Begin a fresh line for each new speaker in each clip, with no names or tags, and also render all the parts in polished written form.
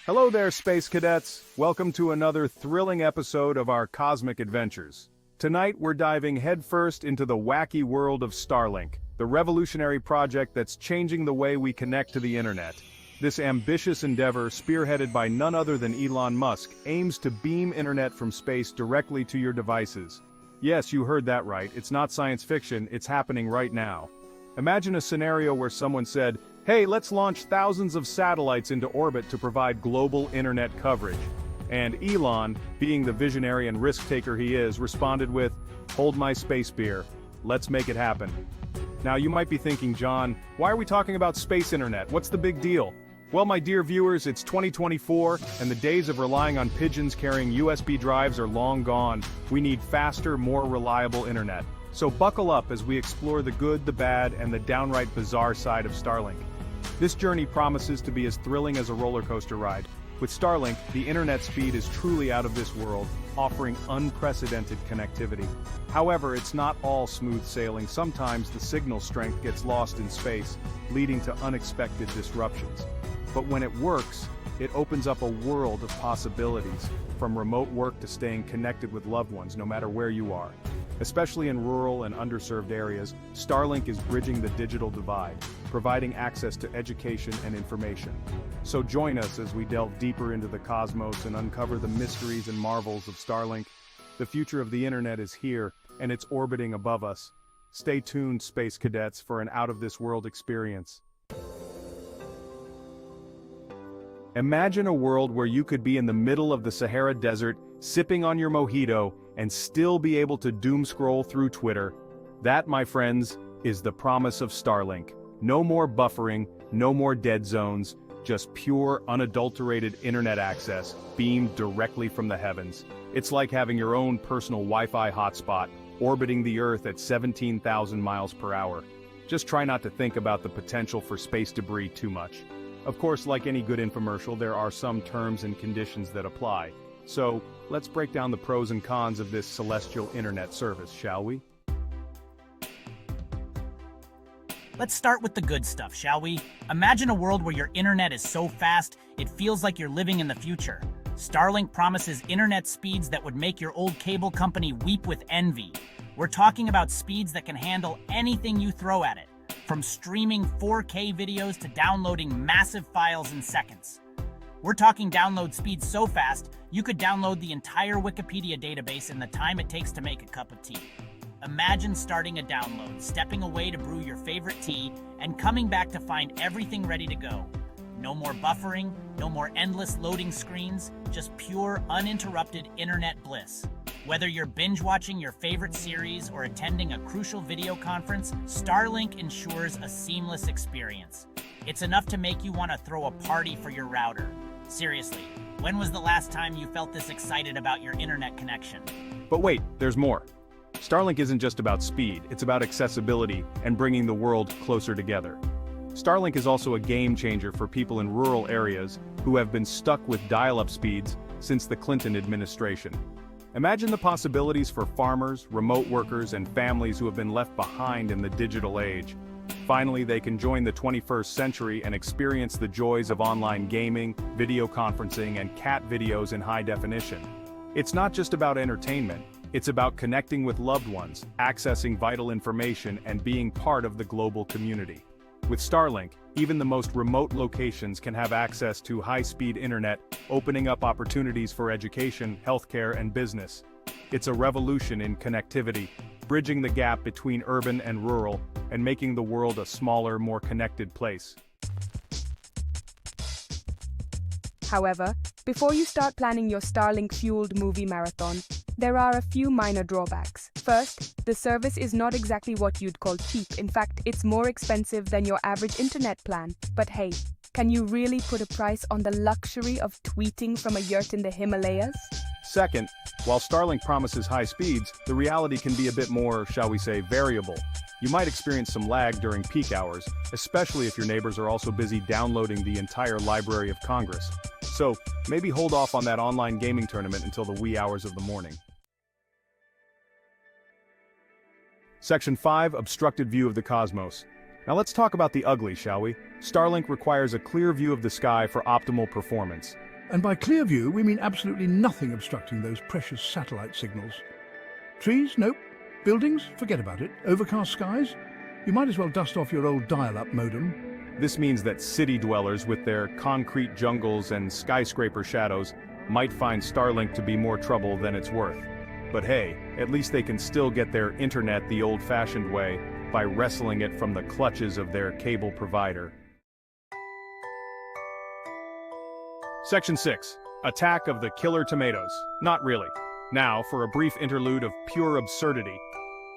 Hello there, space cadets. Welcome to another thrilling episode of our cosmic adventures. Tonight, we're diving headfirst into the wacky world of Starlink, the revolutionary project that's changing the way we connect to the internet. This ambitious endeavor, spearheaded by none other than Elon Musk, aims to beam internet from space directly to your devices. Yes, you heard that right. It's not science fiction, it's happening right now. Imagine a scenario where someone said, "Hey, let's launch thousands of satellites into orbit to provide global internet coverage." And Elon, being the visionary and risk-taker he is, responded with, "Hold my space beer. Let's make it happen." Now you might be thinking, John, why are we talking about space internet? What's the big deal? Well, my dear viewers, it's 2024, and the days of relying on pigeons carrying USB drives are long gone. We need faster, more reliable internet. So buckle up as we explore the good, the bad, and the downright bizarre side of Starlink. This journey promises to be as thrilling as a roller coaster ride. With Starlink, the internet speed is truly out of this world, offering unprecedented connectivity. However, it's not all smooth sailing. Sometimes the signal strength gets lost in space, leading to unexpected disruptions. But when it works, it opens up a world of possibilities, from remote work to staying connected with loved ones no matter where you are. Especially in rural and underserved areas, Starlink is bridging the digital divide, providing access to education and information. So join us as we delve deeper into the cosmos and uncover the mysteries and marvels of Starlink. The future of the internet is here, and it's orbiting above us. Stay tuned, space cadets, for an out-of-this-world experience. Imagine a world where you could be in the middle of the Sahara Desert, sipping on your mojito, and still be able to doom scroll through Twitter. That, my friends, is the promise of Starlink. No more buffering, no more dead zones, just pure, unadulterated internet access, beamed directly from the heavens. It's like having your own personal Wi-Fi hotspot, orbiting the Earth at 17,000 miles per hour. Just try not to think about the potential for space debris too much. Of course, like any good infomercial, there are some terms and conditions that apply. So, let's break down the pros and cons of this celestial internet service, shall we?
Let's start with the good stuff, shall we? Imagine a world where your internet is so fast, it feels like you're living in the future. Starlink promises internet speeds that would make your old cable company weep with envy. We're talking about speeds that can handle anything you throw at it, from streaming 4K videos to downloading massive files in seconds. We're talking download speeds so fast, you could download the entire Wikipedia database in the time it takes to make a cup of tea. Imagine starting a download, stepping away to brew your favorite tea, and coming back to find everything ready to go. No more buffering, no more endless loading screens, just pure, uninterrupted internet bliss. Whether you're binge-watching your favorite series or attending a crucial video conference, Starlink ensures a seamless experience. It's enough to make you want to throw a party for your router. Seriously, when was the last time you felt this excited about your internet connection?
But wait, there's more. Starlink isn't just about speed, it's about accessibility and bringing the world closer together. Starlink is also a game changer for people in rural areas who have been stuck with dial-up speeds since the Clinton administration. Imagine the possibilities for farmers, remote workers, and families who have been left behind in the digital age. Finally, they can join the 21st century and experience the joys of online gaming, video conferencing, and cat videos in high definition. It's not just about entertainment, it's about connecting with loved ones, accessing vital information, and being part of the global community. With Starlink, even the most remote locations can have access to high-speed internet, opening up opportunities for education, healthcare, and business. It's a revolution in connectivity, bridging the gap between urban and rural, and making the world a smaller, more connected place.
However, before you start planning your Starlink-fueled movie marathon, there are a few minor drawbacks. First, the service is not exactly what you'd call cheap. In fact, it's more expensive than your average internet plan. But hey, can you really put a price on the luxury of tweeting from a yurt in the Himalayas?
Second, while Starlink promises high speeds, the reality can be a bit more, shall we say, variable. You might experience some lag during peak hours, especially if your neighbors are also busy downloading the entire Library of Congress. So, maybe hold off on that online gaming tournament until the wee hours of the morning. Section 5, Obstructed View of the Cosmos. Now let's talk about the ugly, shall we? Starlink requires a clear view of the sky for optimal performance.
And by clear view, we mean absolutely nothing obstructing those precious satellite signals. Trees? Nope. Buildings? Forget about it. Overcast skies? You might as well dust off your old dial-up modem.
This means that city dwellers with their concrete jungles and skyscraper shadows might find Starlink to be more trouble than it's worth. But hey, at least they can still get their internet the old-fashioned way by wresting it from the clutches of their cable provider. Section 6. Attack of the Killer Tomatoes. Not really. Now, for a brief interlude of pure absurdity.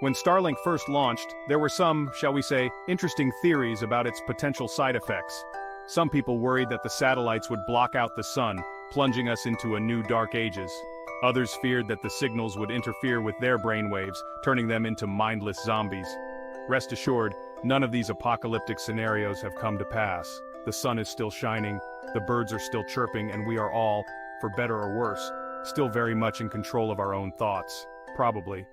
When Starlink first launched, there were some, shall we say, interesting theories about its potential side effects. Some people worried that the satellites would block out the sun, plunging us into a new dark ages. Others feared that the signals would interfere with their brainwaves, turning them into mindless zombies. Rest assured, none of these apocalyptic scenarios have come to pass. The sun is still shining, the birds are still chirping, and we are all, for better or worse, still very much in control of our own thoughts. Probably.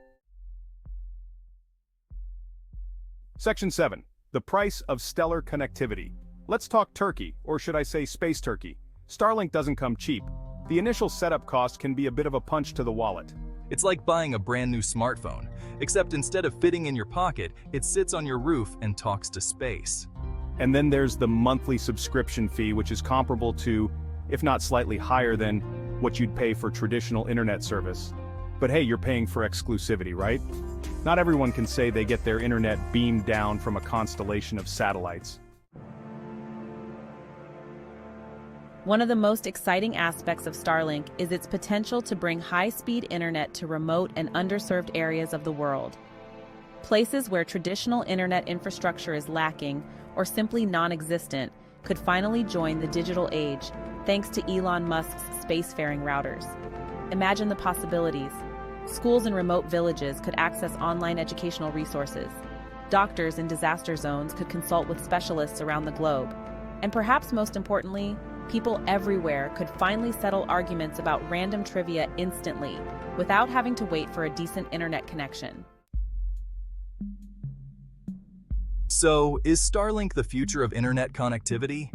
Section 7. The price of stellar connectivity. Let's talk Turkey, or should I say space turkey. Starlink doesn't come cheap. The initial setup cost can be a bit of a punch to the wallet.
It's like buying a brand new smartphone, except instead of fitting in your pocket, it sits on your roof and talks to space.
And then there's the monthly subscription fee, which is comparable to, if not slightly higher than, what you'd pay for traditional internet service. But hey, you're paying for exclusivity, right? Not everyone can say they get their internet beamed down from a constellation of satellites.
One of the most exciting aspects of Starlink is its potential to bring high-speed internet to remote and underserved areas of the world. Places where traditional internet infrastructure is lacking or simply non-existent could finally join the digital age thanks to Elon Musk's spacefaring routers. Imagine the possibilities. Schools in remote villages could access online educational resources. Doctors in disaster zones could consult with specialists around the globe. And perhaps most importantly, people everywhere could finally settle arguments about random trivia instantly, without having to wait for a decent internet connection.
So, is Starlink the future of internet connectivity?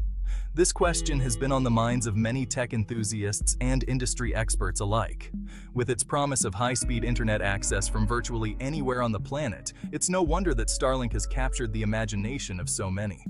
This question has been on the minds of many tech enthusiasts and industry experts alike. With its promise of high-speed internet access from virtually anywhere on the planet, it's no wonder that Starlink has captured the imagination of so many.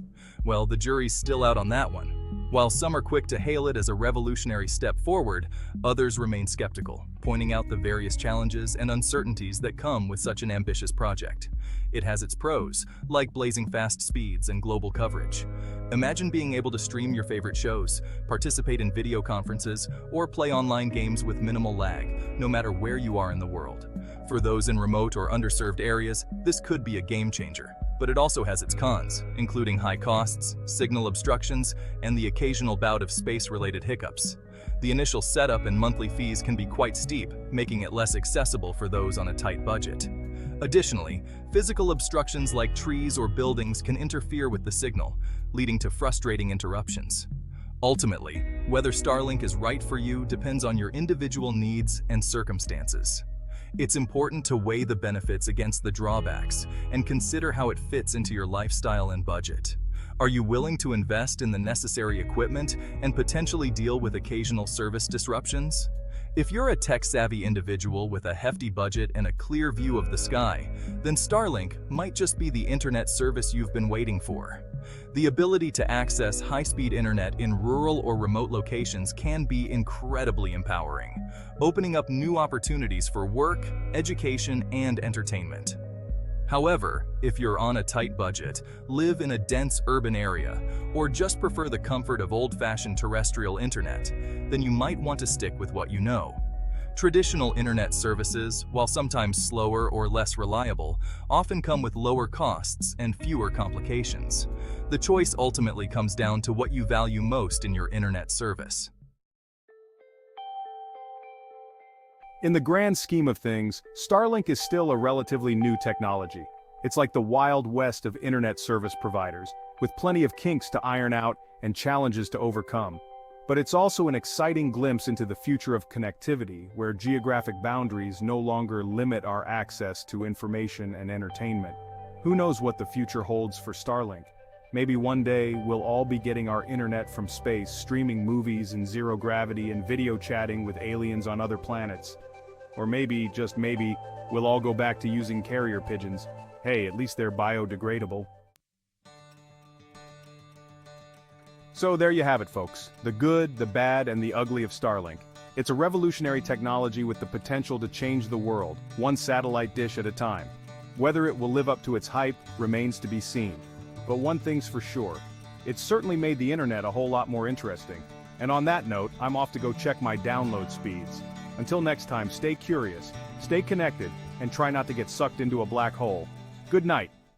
Well, the jury's still out on that one. While some are quick to hail it as a revolutionary step forward, others remain skeptical, pointing out the various challenges and uncertainties that come with such an ambitious project. It has its pros, like blazing fast speeds and global coverage. Imagine being able to stream your favorite shows, participate in video conferences, or play online games with minimal lag, no matter where you are in the world. For those in remote or underserved areas, this could be a game changer. But it also has its cons, including high costs, signal obstructions, and the occasional bout of space-related hiccups. The initial setup and monthly fees can be quite steep, making it less accessible for those on a tight budget. Additionally, physical obstructions like trees or buildings can interfere with the signal, leading to frustrating interruptions. Ultimately, whether Starlink is right for you depends on your individual needs and circumstances. It's important to weigh the benefits against the drawbacks and consider how it fits into your lifestyle and budget. Are you willing to invest in the necessary equipment and potentially deal with occasional service disruptions? If you're a tech-savvy individual with a hefty budget and a clear view of the sky, then Starlink might just be the internet service you've been waiting for. The ability to access high-speed internet in rural or remote locations can be incredibly empowering, opening up new opportunities for work, education, and entertainment. However, if you're on a tight budget, live in a dense urban area, or just prefer the comfort of old-fashioned terrestrial internet, then you might want to stick with what you know. Traditional internet services, while sometimes slower or less reliable, often come with lower costs and fewer complications. The choice ultimately comes down to what you value most in your internet service.
In the grand scheme of things, Starlink is still a relatively new technology. It's like the Wild West of internet service providers, with plenty of kinks to iron out and challenges to overcome. But it's also an exciting glimpse into the future of connectivity, where geographic boundaries no longer limit our access to information and entertainment. Who knows what the future holds for Starlink? Maybe one day we'll all be getting our internet from space, streaming movies in zero gravity and video chatting with aliens on other planets. Or maybe, just maybe, we'll all go back to using carrier pigeons. Hey, at least they're biodegradable. So there you have it, folks. The good, the bad, and the ugly of Starlink. It's a revolutionary technology with the potential to change the world, one satellite dish at a time. Whether it will live up to its hype remains to be seen. But one thing's for sure, it's certainly made the internet a whole lot more interesting. And on that note, I'm off to go check my download speeds. Until next time, stay curious, stay connected, and try not to get sucked into a black hole. Good night.